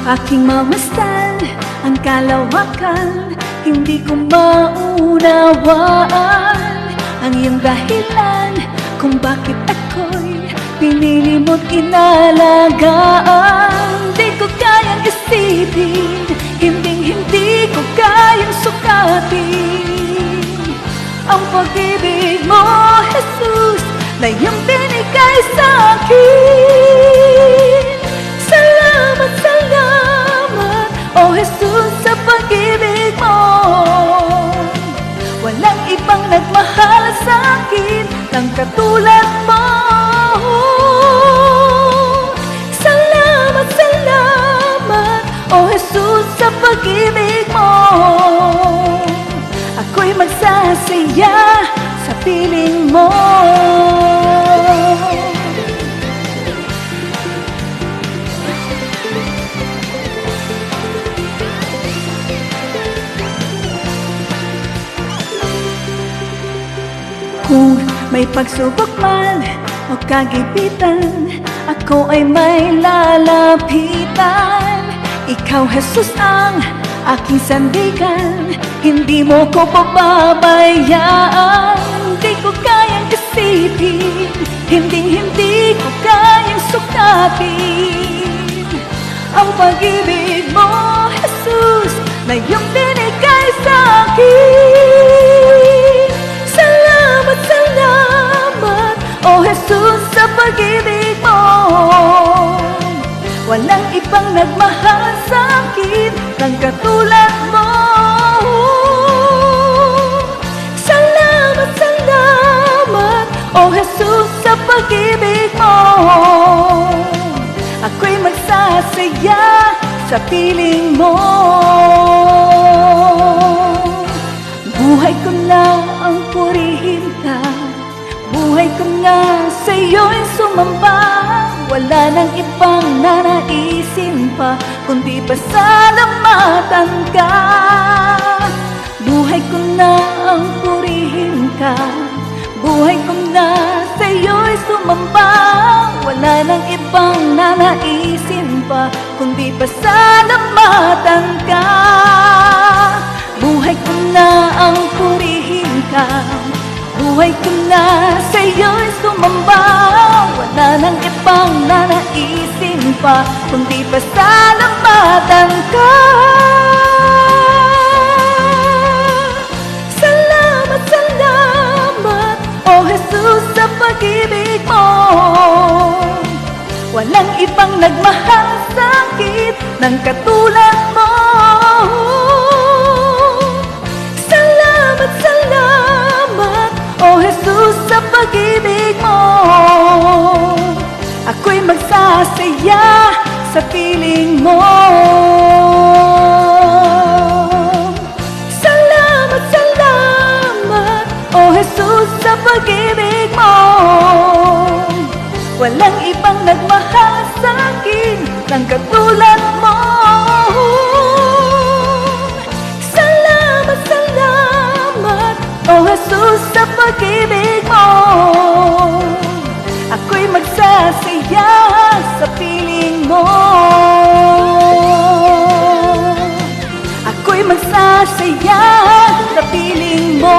Aking mamasdan ang kalawakan, hindi ko maunawaan ang iyong dahilan kung bakit ako'y pinili mo't inalagaan. Di ko kayang isipin, hindi ko kayang sukatin ang pag-ibig mo, Jesus, na iyong binigay sa akin. Salamat, salamat, oh Jesus, sa pag-ibig mo. Walang ibang nagmahal sa akin ng katulad mo. Salamat, salamat, oh Jesus, sa pag-ibig mo. Ako'y magsasaya sa piling mo. Kung may pagsubok man o kagipitan, ako ay may lalapitan. Ikaw, Jesus, ang aking sandigan, hindi mo ko pababayaan. Hindi ko kayang isipin, hindi ko kayang sukatin ang pag-ibig mo, Jesus, na iyong binigay sa akin. Salamat, salamat, oh Jesus, sa pag-ibig mo. Walang ibang nagmahal sa akin ng katulad mo. Salamat, salamat, oh Jesus, sa pag-ibig mo. Ako'y magsasaya sa piling mo. Buhay ko na ang purihin ka, buhay ko na sa iyo'y sumamba. Wala nang ibang nanaisin pa, kundi pasalamatan ka. Buhay ko na ang purihin ka, buhay ko na sa iyo'y sumamba. Wala nang ibang nanaisin pa, kundi pasalamatan ka. Buhay ko na ang purihin ka, buhay ko na sa iyo'y sumamba. Wala nang ibang nanaisin pa, kundi pasalamatan ka. Salamat, salamat, oh Jesus, sa pag-ibig mo. Walang ibang nagmahal sa akin ng katulad mo. Salamat, salamat, oh Jesus, sa pag-ibig mo. Ako'y magsasaya sa piling mo. Salamat, salamat, oh Jesus, sa pag-ibig mo. Walang ibang nagmahal sa akin ng katulad mo. Salamat, salamat, oh Jesus, sa pag-ibig mo. Ako'y magsasaya sa piling mo. Ako'y magsasaya sa piling mo.